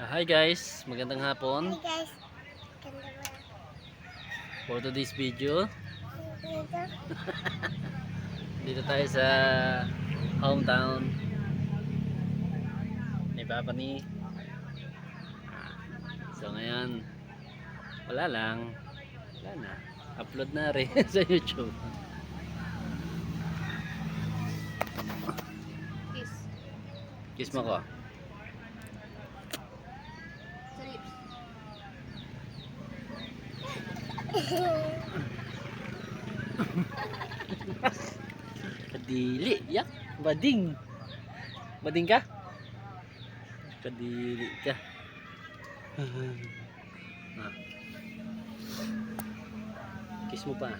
Hi guys, magandang hapon. Hi guys, ganda ba? For today's video, Dito, dito tayo sa hometown ni Papa ni. So ngayon, wala lang. Wala na. Upload na rin sa YouTube. kiss. Kiss mo ko. Sa lips. Kadili. Yak. Bading. Bading ka? Kadili ka. Ah. Kiss mo pa.